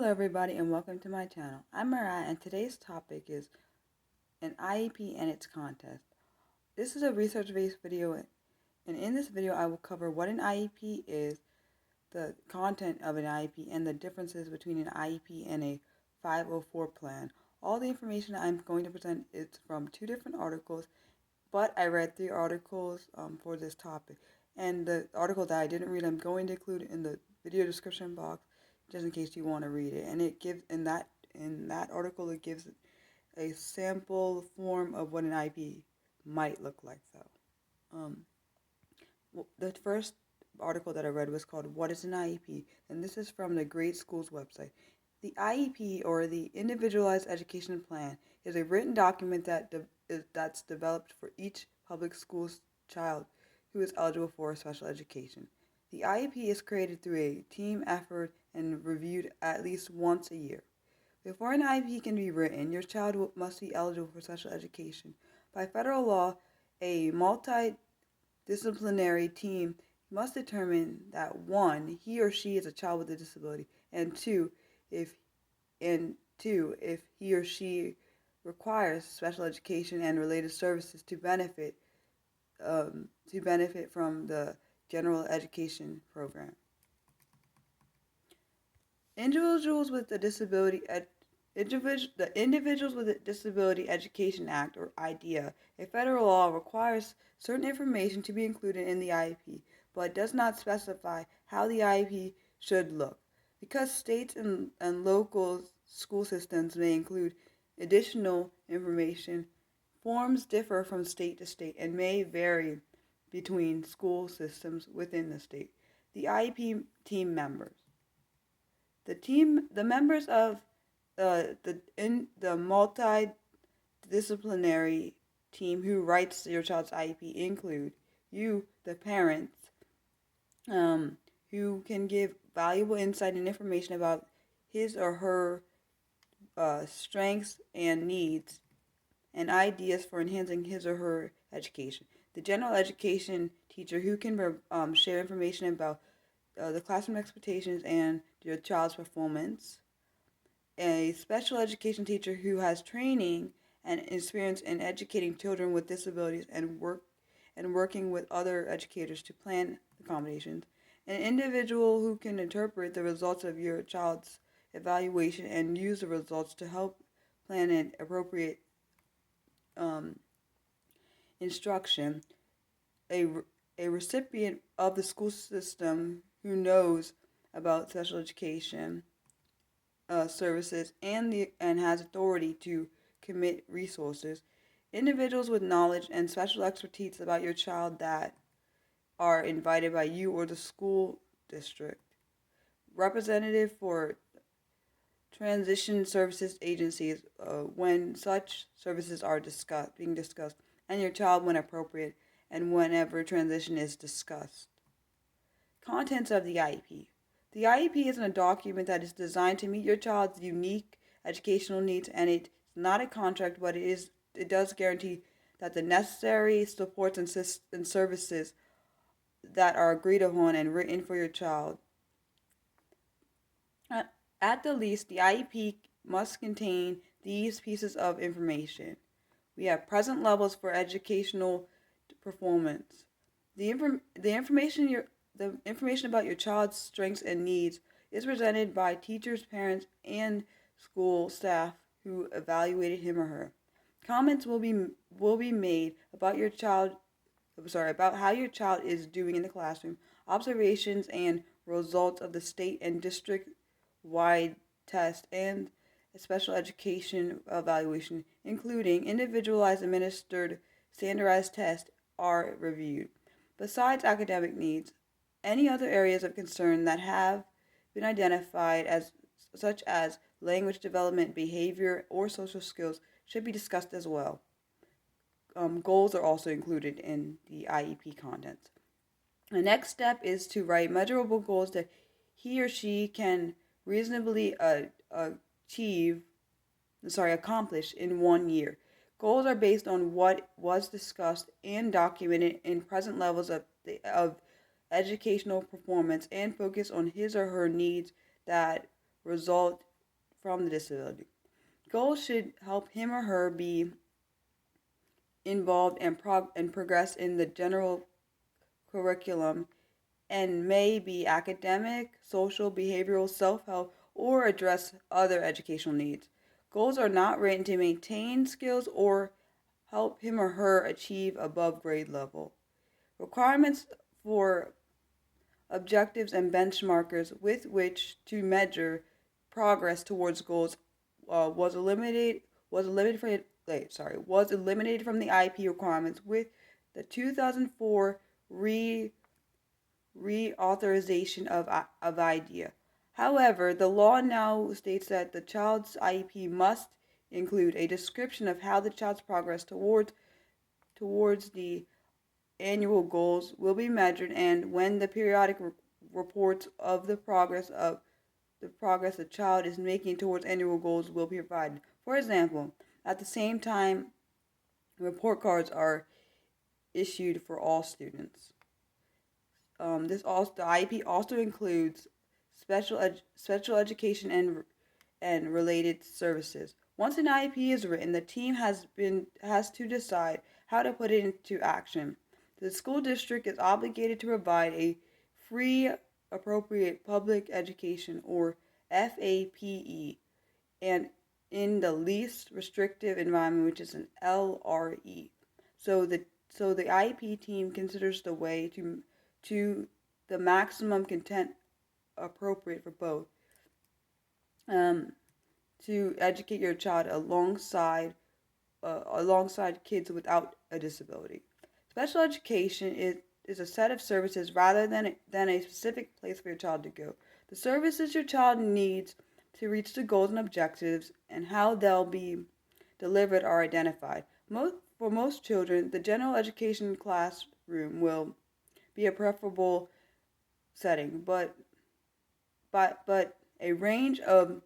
Hello everybody and welcome to my channel. I'm Mariah and today's topic is an IEP and its content. This is a research-based video and in this video I will cover what an IEP is, the content of an IEP, and the differences between an IEP and a 504 plan. All the information I'm going to present is from two different articles, but I read three articles for this topic. And the article that I didn't read I'm going to include in the video description box just in case you want to read it. And it gives in that article it gives a sample form of what an IEP might look like though. The first article that I read was called What is an IEP? And this is from the Grade Schools website. The IEP, or the Individualized Education Plan, is a written document that's developed for each public school child who is eligible for special education. The IEP is created through a team effort and reviewed at least once a year. Before an IEP can be written, your child must be eligible for special education. By federal law, a multidisciplinary team must determine that 1, he or she is a child with a disability, and 2, if he or she requires special education and related services to benefit from the general education program. The Individuals with Disability Education Act, or IDEA, a federal law, requires certain information to be included in the IEP, but does not specify how the IEP should look. Because states and local school systems may include additional information, forms differ from state to state and may vary between school systems within the state. The IEP team members. The members of the multidisciplinary team who writes your child's IEP include you, the parents, who can give valuable insight and information about his or her strengths and needs and ideas for enhancing his or her education. The general education teacher who can share information about the classroom expectations and your child's performance. A special education teacher who has training and experience in educating children with disabilities and working with other educators to plan accommodations. An individual who can interpret the results of your child's evaluation and use the results to help plan an appropriate instruction. A recipient of the school system who knows about special education services and has authority to commit resources. Individuals with knowledge and special expertise about your child that are invited by you or the school district. Representative for transition services agencies when such services are being discussed, and your child when appropriate and whenever transition is discussed. Contents of the IEP. The IEP is a document that is designed to meet your child's unique educational needs, and it's not a contract, but it does guarantee that the necessary supports and services that are agreed upon and written for your child. At the least, the IEP must contain these pieces of information. We have present levels for educational performance. The information about your child's strengths and needs is presented by teachers, parents, and school staff who evaluated him or her. Comments will be made about about how your child is doing in the classroom. Observations and results of the state and district-wide test and special education evaluation, including individualized administered standardized tests, are reviewed. Besides academic needs, any other areas of concern that have been identified, such as language development, behavior, or social skills, should be discussed as well. Goals are also included in the IEP contents. The next step is to write measurable goals that he or she can reasonably accomplish in 1 year. Goals are based on what was discussed and documented in present levels of educational performance and focus on his or her needs that result from the disability. Goals should help him or her be involved and progress in the general curriculum and may be academic, social, behavioral, self-help, or address other educational needs. Goals are not written to maintain skills or help him or her achieve above grade level. Requirements for objectives and benchmarkers with which to measure progress towards goals was eliminated from the IEP requirements with the 2004 reauthorization of IDEA. However, the law now states that the child's IEP must include a description of how the child's progress towards the annual goals will be measured and when the periodic reports of the progress the child is making towards annual goals will be provided. For example, at the same time, report cards are issued for all students. The IEP also includes special education and related services. Once an IEP is written, the team has to decide how to put it into action. The school district is obligated to provide a free appropriate public education or FAPE and in the least restrictive environment, which is an LRE. So the IEP team considers the way to the maximum content appropriate for both to educate your child alongside kids without a disability. Special education is a set of services rather than a specific place for your child to go. The services your child needs to reach the goals and objectives and how they'll be delivered are identified. For most children, the general education classroom will be a preferable setting, but a range of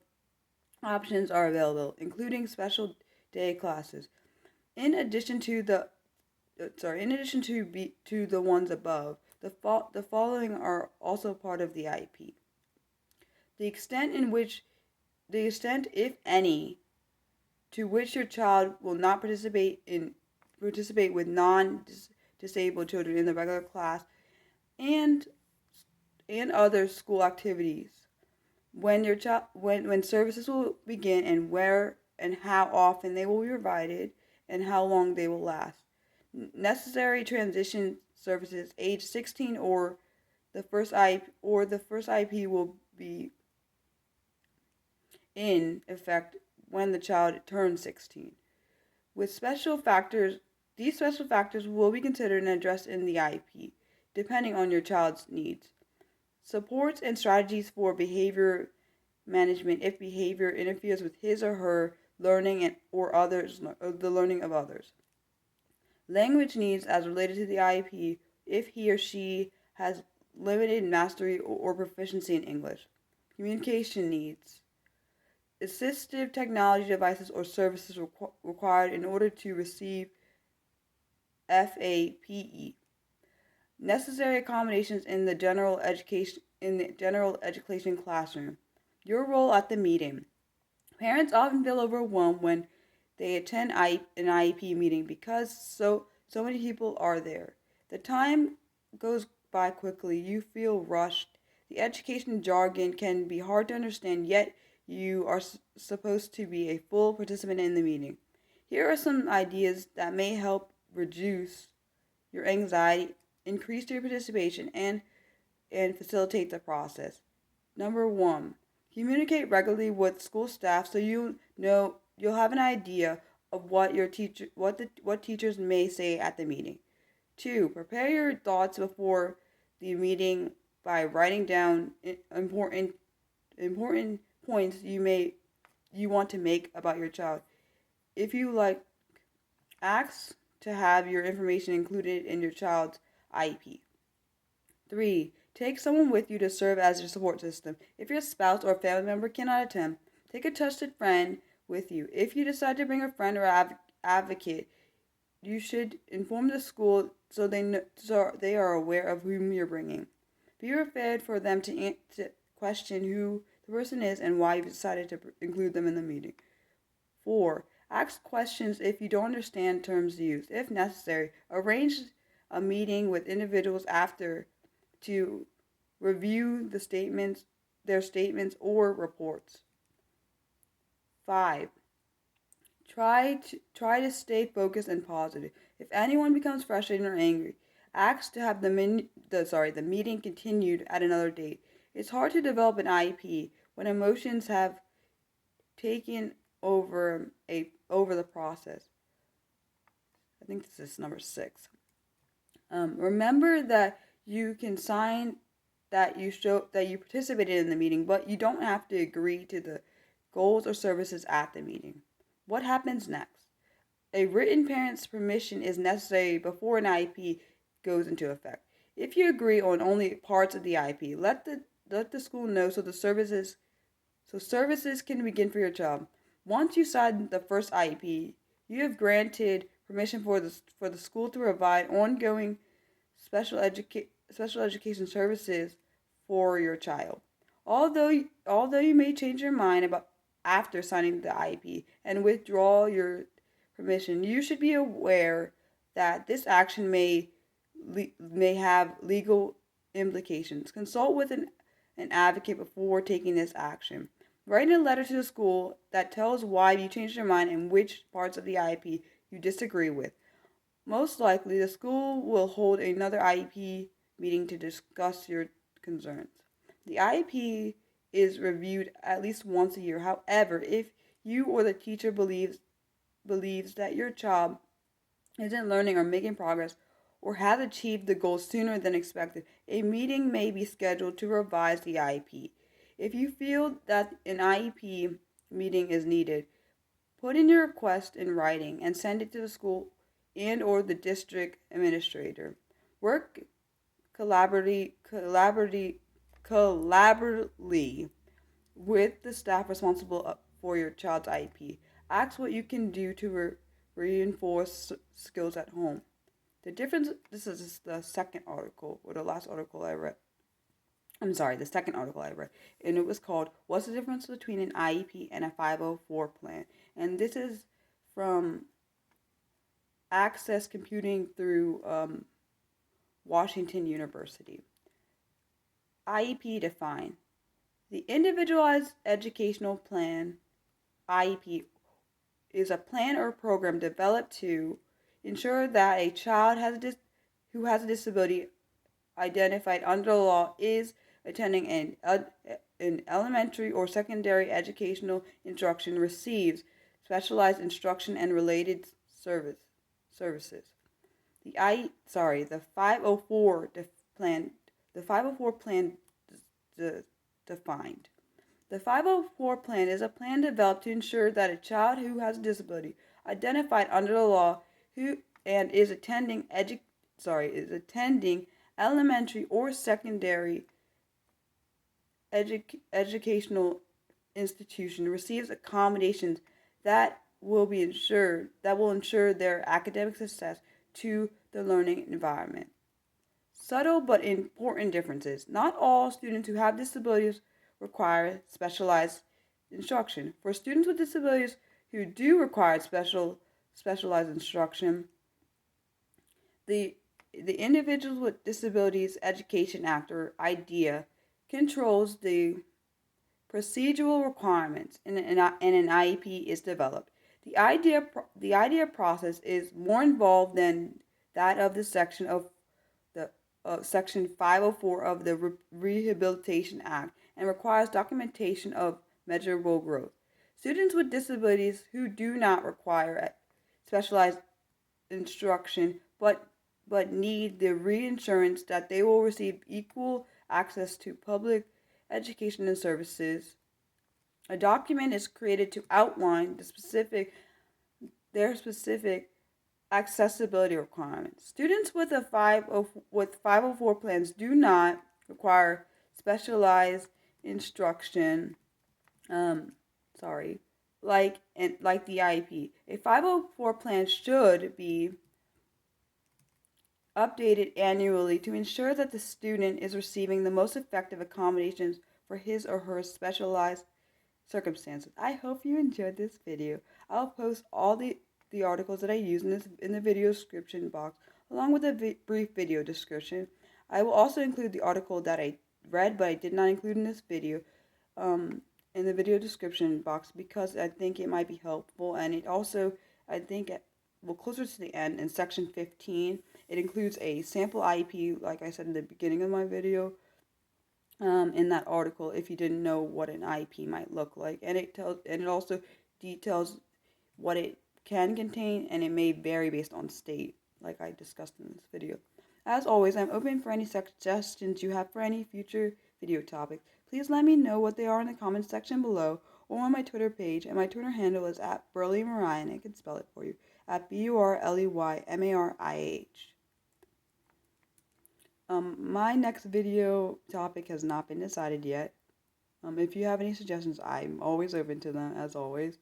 options are available, including special day classes. In addition to the ones above, the following are also part of the IEP. The extent, if any, to which your child will not participate with non-disabled children in the regular class and other school activities. When services will begin and where and how often they will be provided and how long they will last. Necessary transition services age 16 or the first IEP will be in effect when the child turns 16. These special factors will be considered and addressed in the IEP, depending on your child's needs. Supports and strategies for behavior management if behavior interferes with his or her learning or the learning of others. Language needs as related to the IEP if he or she has limited mastery or proficiency in English. Communication needs. Assistive technology devices or services required in order to receive FAPE. Necessary accommodations in the general education classroom. Your role at the meeting. Parents often feel overwhelmed when they attend an IEP meeting because so many people are there. The time goes by quickly. You feel rushed. The education jargon can be hard to understand, yet you are supposed to be a full participant in the meeting. Here are some ideas that may help reduce your anxiety, increase your participation, and facilitate the process. Number 1, communicate regularly with school staff so you'll have an idea of what teachers may say at the meeting. 2, prepare your thoughts before the meeting by writing down important points you want to make about your child. If you like, ask to have your information included in your child's IEP. 3, take someone with you to serve as your support system. If your spouse or family member cannot attend, take a trusted friend with you. If you decide to bring a friend or advocate, you should inform the school so they are aware of whom you're bringing. Be prepared for them to question who the person is and why you've decided to include them in the meeting. 4. Ask questions if you don't understand terms used. If necessary, arrange a meeting with individuals after to review their statements or reports. 5. Try to stay focused and positive. If anyone becomes frustrated or angry, ask to have the meeting continued at another date. It's hard to develop an IEP when emotions have taken over the process. I think this is number 6. Remember that you can sign that you participated in the meeting, but you don't have to agree to the goals or services at the meeting. What happens next? A written parent's permission is necessary before an IEP goes into effect. If you agree on only parts of the IEP, let the school know so services can begin for your child. Once you sign the first IEP, you have granted permission for the school to provide ongoing special education services for your child. Although you may change your mind about after signing the IEP and withdraw your permission, you should be aware that this action may have legal implications. Consult with an advocate before taking this action. Write a letter to the school that tells why you changed your mind and which parts of the IEP you disagree with. Most likely, the school will hold another IEP meeting to discuss your concerns. The IEP is reviewed at least once a year. However, if you or the teacher believes that your child isn't learning or making progress or has achieved the goals sooner than expected, a meeting may be scheduled to revise the IEP. If you feel that an IEP meeting is needed, put in your request in writing and send it to the school and or the district administrator. Work collaboratively with the staff responsible for your child's IEP. Ask what you can do to reinforce skills at home. This is the second article, or the last article I read. The second article I read, and it was called, What's the Difference Between an IEP and a 504 Plan? And this is from Access Computing through Washington University. IEP defined. The Individualized Educational Plan, IEP, is a plan or program developed to ensure that a child who has a disability identified under the law is attending an elementary or secondary educational instruction, receives specialized instruction and related services. The 504 plan. The 504 plan defined. The 504 plan is a plan developed to ensure that a child who has a disability identified under the law is attending elementary or secondary educational institution receives accommodations that will ensure their academic success to the learning environment. Subtle but important differences. Not all students who have disabilities require specialized instruction. For students with disabilities who do require specialized instruction, the Individuals with Disabilities Education Act, or IDEA, controls the procedural requirements and an IEP is developed. The IDEA process is more involved than that of the section 504 of the Rehabilitation Act and requires documentation of measurable growth. Students with disabilities who do not require specialized instruction but need the reassurance that they will receive equal access to public education and services. A document is created to outline their specific accessibility requirements. Students with 504 plans do not require specialized instruction. Like the IEP. A 504 plan should be updated annually to ensure that the student is receiving the most effective accommodations for his or her specialized circumstances. I hope you enjoyed this video. I'll post all the articles that I use in the video description box, along with a brief video description. I will also include the article that I read, but I did not include in this video, in the video description box because I think it might be helpful, and it also, I think, well, closer to the end, in section 15, it includes a sample IEP, like I said in the beginning of my video, in that article, if you didn't know what an IEP might look like, and it also details what it can contain, and it may vary based on state, like I discussed in this video. As always, I'm open for any suggestions you have for any future video topics. Please let me know what they are in the comments section below or on my Twitter page, and my Twitter handle is @BurleyMariah, and I can spell it for you, @BurleyMariah. My next video topic has not been decided yet. If you have any suggestions, I'm always open to them, as always.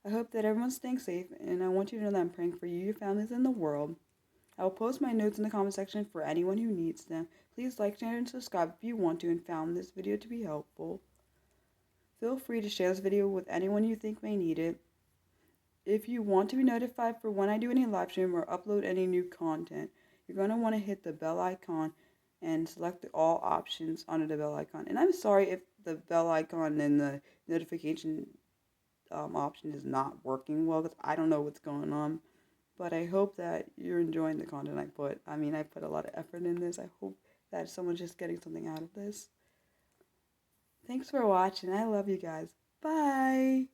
I hope that everyone's staying safe, and I want you to know that I'm praying for you, your families, and the world. I will post my notes in the comment section for anyone who needs them. Please like, share, and subscribe if you want to and found this video to be helpful. Feel free to share this video with anyone you think may need it. If you want to be notified for when I do any live stream or upload any new content, you're going to want to hit the bell icon and select the all options under the bell icon. And I'm sorry if the bell icon and the notification option is not working well, because I don't know what's going on. But I hope that you're enjoying the content I put. I mean, I put a lot of effort in this. I hope that someone's just getting something out of this. Thanks for watching. I love you guys. Bye.